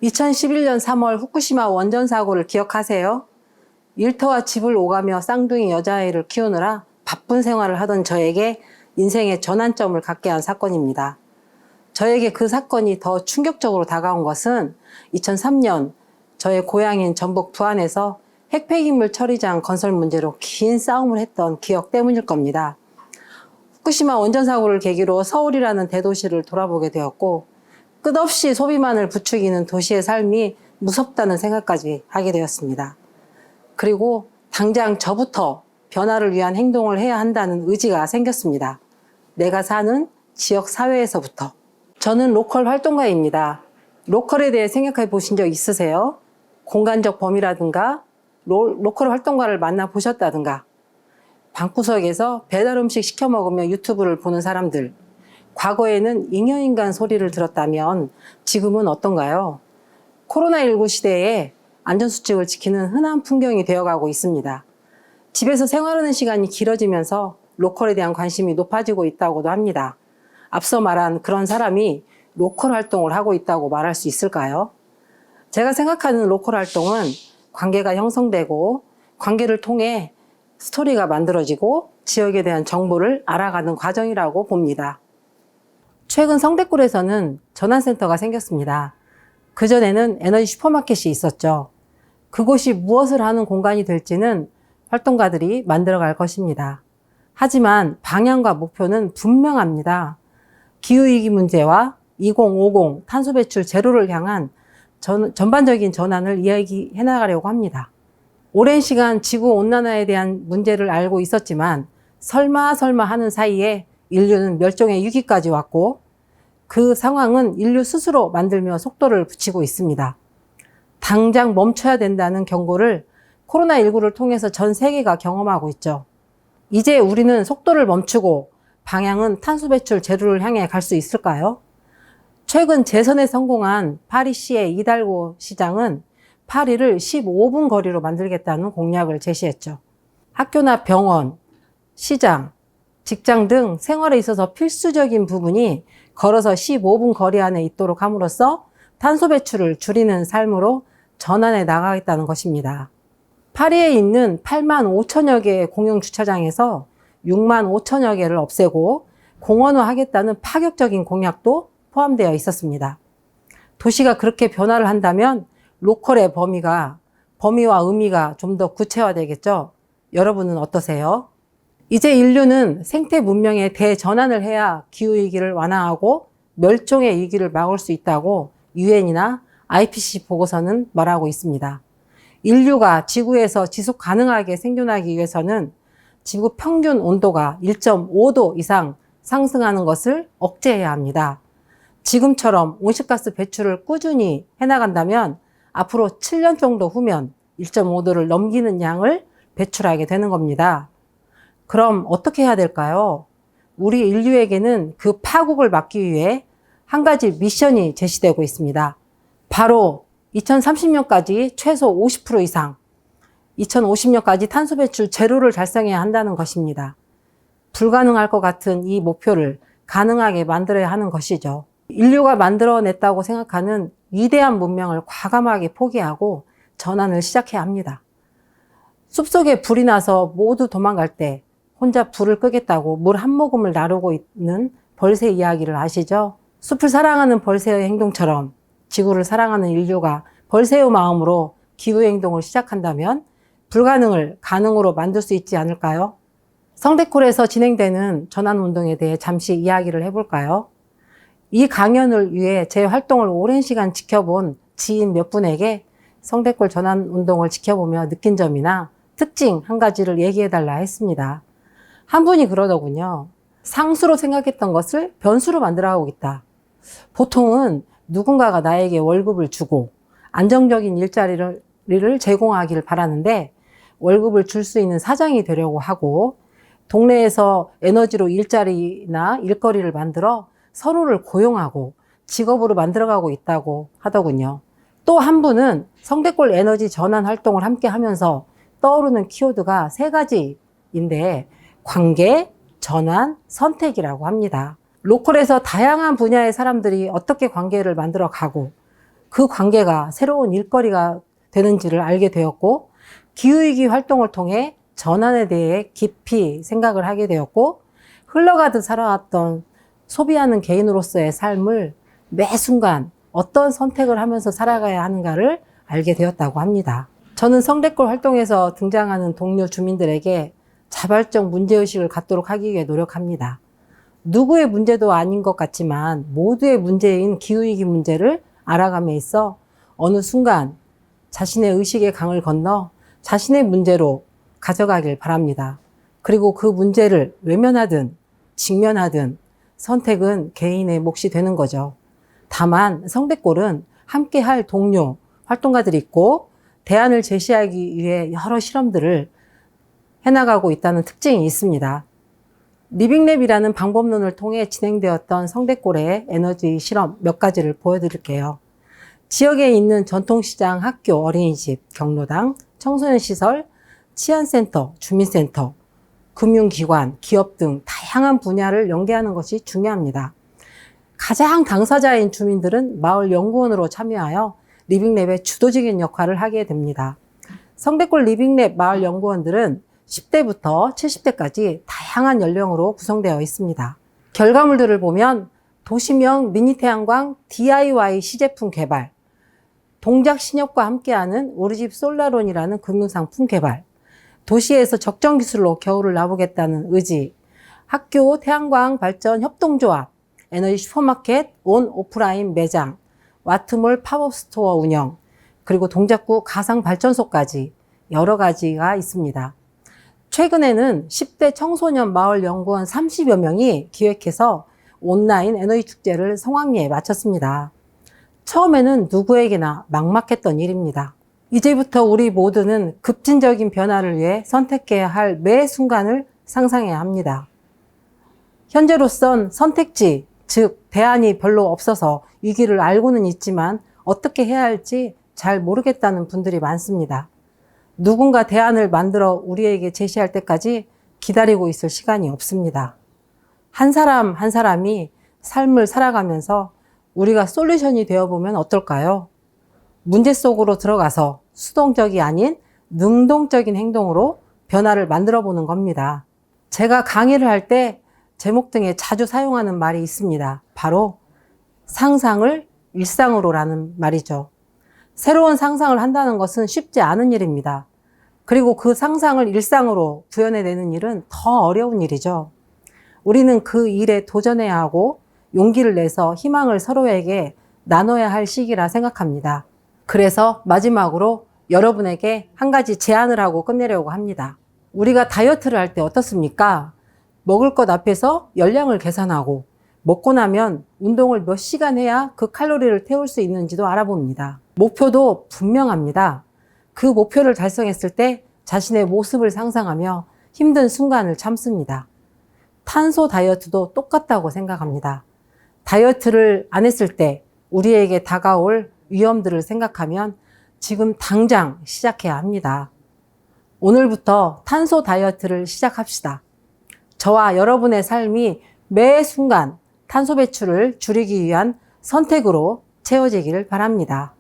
2011년 3월 후쿠시마 원전 사고를 기억하세요? 일터와 집을 오가며 쌍둥이 여자아이를 키우느라 바쁜 생활을 하던 저에게 인생의 전환점을 갖게 한 사건입니다. 저에게 그 사건이 더 충격적으로 다가온 것은 2003년 저의 고향인 전북 부안에서 핵폐기물 처리장 건설 문제로 긴 싸움을 했던 기억 때문일 겁니다. 후쿠시마 원전 사고를 계기로 서울이라는 대도시를 돌아보게 되었고, 끝없이 소비만을 부추기는 도시의 삶이 무섭다는 생각까지 하게 되었습니다. 그리고 당장 저부터 변화를 위한 행동을 해야 한다는 의지가 생겼습니다. 내가 사는 지역 사회에서부터. 저는 로컬 활동가입니다. 로컬에 대해 생각해 보신 적 있으세요? 공간적 범위라든가 로컬 활동가를 만나보셨다든가, 방구석에서 배달 음식 시켜 먹으며 유튜브를 보는 사람들, 과거에는 잉여인간 소리를 들었다면 지금은 어떤가요? 코로나19 시대에 안전수칙을 지키는 흔한 풍경이 되어가고 있습니다. 집에서 생활하는 시간이 길어지면서 로컬에 대한 관심이 높아지고 있다고도 합니다. 앞서 말한 그런 사람이 로컬 활동을 하고 있다고 말할 수 있을까요? 제가 생각하는 로컬 활동은 관계가 형성되고 관계를 통해 스토리가 만들어지고 지역에 대한 정보를 알아가는 과정이라고 봅니다. 최근 성대골에서는 전환센터가 생겼습니다. 그전에는 에너지 슈퍼마켓이 있었죠. 그곳이 무엇을 하는 공간이 될지는 활동가들이 만들어갈 것입니다. 하지만 방향과 목표는 분명합니다. 기후위기 문제와 2050 탄소 배출 제로를 향한 전반적인 전환을 이야기해 나가려고 합니다. 오랜 시간 지구온난화에 대한 문제를 알고 있었지만 설마 하는 사이에 인류는 멸종의 위기까지 왔고, 그 상황은 인류 스스로 만들며 속도를 붙이고 있습니다. 당장 멈춰야 된다는 경고를 코로나19를 통해서 전 세계가 경험하고 있죠. 이제 우리는 속도를 멈추고 방향은 탄소 배출 제로를 향해 갈 수 있을까요? 최근 재선에 성공한 파리시의 이달고 시장은 파리를 15분 거리로 만들겠다는 공약을 제시했죠. 학교나 병원, 시장, 직장 등 생활에 있어서 필수적인 부분이 걸어서 15분 거리 안에 있도록 함으로써 탄소 배출을 줄이는 삶으로 전환해 나가겠다는 것입니다. 파리에 있는 8만 5천여 개의 공용 주차장에서 6만 5천여 개를 없애고 공원화하겠다는 파격적인 공약도 포함되어 있었습니다. 도시가 그렇게 변화를 한다면 로컬의 범위와 의미가 좀 더 구체화되겠죠? 여러분은 어떠세요? 이제 인류는 생태 문명의 대전환을 해야 기후위기를 완화하고 멸종의 위기를 막을 수 있다고 유엔이나 IPCC 보고서는 말하고 있습니다. 인류가 지구에서 지속 가능하게 생존하기 위해서는 지구 평균 온도가 1.5도 이상 상승하는 것을 억제해야 합니다. 지금처럼 온실가스 배출을 꾸준히 해나간다면 앞으로 7년 정도 후면 1.5도를 넘기는 양을 배출하게 되는 겁니다. 그럼 어떻게 해야 될까요? 우리 인류에게는 그 파국을 막기 위해 한 가지 미션이 제시되고 있습니다. 바로 2030년까지 최소 50% 이상, 2050년까지 탄소 배출 제로를 달성해야 한다는 것입니다. 불가능할 것 같은 이 목표를 가능하게 만들어야 하는 것이죠. 인류가 만들어냈다고 생각하는 위대한 문명을 과감하게 포기하고 전환을 시작해야 합니다. 숲속에 불이 나서 모두 도망갈 때 혼자 불을 끄겠다고 물 한 모금을 나르고 있는 벌새 이야기를 아시죠? 숲을 사랑하는 벌새의 행동처럼 지구를 사랑하는 인류가 벌새의 마음으로 기후행동을 시작한다면 불가능을 가능으로 만들 수 있지 않을까요? 성대골에서 진행되는 전환운동에 대해 잠시 이야기를 해볼까요? 이 강연을 위해 제 활동을 오랜 시간 지켜본 지인 몇 분에게 성대골 전환운동을 지켜보며 느낀 점이나 특징 한 가지를 얘기해달라 했습니다. 한 분이 그러더군요. 상수로 생각했던 것을 변수로 만들어가고 있다. 보통은 누군가가 나에게 월급을 주고 안정적인 일자리를 제공하기를 바라는데, 월급을 줄 수 있는 사장이 되려고 하고 동네에서 에너지로 일자리나 일거리를 만들어 서로를 고용하고 직업으로 만들어가고 있다고 하더군요. 또 한 분은 성대골 에너지 전환 활동을 함께 하면서 떠오르는 키워드가 세 가지인데, 관계, 전환, 선택이라고 합니다. 로컬에서 다양한 분야의 사람들이 어떻게 관계를 만들어 가고 그 관계가 새로운 일거리가 되는지를 알게 되었고, 기후위기 활동을 통해 전환에 대해 깊이 생각을 하게 되었고, 흘러가듯 살아왔던 소비하는 개인으로서의 삶을 매 순간 어떤 선택을 하면서 살아가야 하는가를 알게 되었다고 합니다. 저는 성대골 활동에서 등장하는 동료 주민들에게 자발적 문제의식을 갖도록 하기 위해 노력합니다. 누구의 문제도 아닌 것 같지만 모두의 문제인 기후위기 문제를 알아감에 있어 어느 순간 자신의 의식의 강을 건너 자신의 문제로 가져가길 바랍니다. 그리고 그 문제를 외면하든 직면하든 선택은 개인의 몫이 되는 거죠. 다만 성대골은 함께 할 동료, 활동가들이 있고 대안을 제시하기 위해 여러 실험들을 해나가고 있다는 특징이 있습니다. 리빙랩이라는 방법론을 통해 진행되었던 성대골의 에너지 실험 몇 가지를 보여드릴게요. 지역에 있는 전통시장, 학교, 어린이집, 경로당, 청소년시설, 치안센터, 주민센터, 금융기관, 기업 등 다양한 분야를 연계하는 것이 중요합니다. 가장 당사자인 주민들은 마을 연구원으로 참여하여 리빙랩의 주도적인 역할을 하게 됩니다. 성대골 리빙랩 마을 연구원들은 10대부터 70대까지 다양한 연령으로 구성되어 있습니다. 결과물들을 보면 도시명 미니태양광 DIY 시제품 개발, 동작 신협과 함께하는 우리집 솔라론이라는 금융상품 개발, 도시에서 적정 기술로 겨울을 나보겠다는 의지, 학교 태양광 발전 협동조합, 에너지 슈퍼마켓 온 오프라인 매장, 와트몰 팝업 스토어 운영, 그리고 동작구 가상 발전소까지 여러 가지가 있습니다. 최근에는 10대 청소년 마을 연구원 30여 명이 기획해서 온라인 에너지 축제를 성황리에 마쳤습니다. 처음에는 누구에게나 막막했던 일입니다. 이제부터 우리 모두는 급진적인 변화를 위해 선택해야 할 매 순간을 상상해야 합니다. 현재로선 선택지, 즉 대안이 별로 없어서 위기를 알고는 있지만 어떻게 해야 할지 잘 모르겠다는 분들이 많습니다. 누군가 대안을 만들어 우리에게 제시할 때까지 기다리고 있을 시간이 없습니다. 한 사람 한 사람이 삶을 살아가면서 우리가 솔루션이 되어보면 어떨까요? 문제 속으로 들어가서 수동적이 아닌 능동적인 행동으로 변화를 만들어 보는 겁니다. 제가 강의를 할 때 제목 등에 자주 사용하는 말이 있습니다. 바로 상상을 일상으로라는 말이죠. 새로운 상상을 한다는 것은 쉽지 않은 일입니다. 그리고 그 상상을 일상으로 구현해내는 일은 더 어려운 일이죠. 우리는 그 일에 도전해야 하고 용기를 내서 희망을 서로에게 나눠야 할 시기라 생각합니다. 그래서 마지막으로 여러분에게 한 가지 제안을 하고 끝내려고 합니다. 우리가 다이어트를 할 때 어떻습니까? 먹을 것 앞에서 열량을 계산하고 먹고 나면 운동을 몇 시간 해야 그 칼로리를 태울 수 있는지도 알아봅니다. 목표도 분명합니다. 그 목표를 달성했을 때 자신의 모습을 상상하며 힘든 순간을 참습니다. 탄소 다이어트도 똑같다고 생각합니다. 다이어트를 안 했을 때 우리에게 다가올 위험들을 생각하면 지금 당장 시작해야 합니다. 오늘부터 탄소 다이어트를 시작합시다. 저와 여러분의 삶이 매 순간 탄소 배출을 줄이기 위한 선택으로 채워지기를 바랍니다.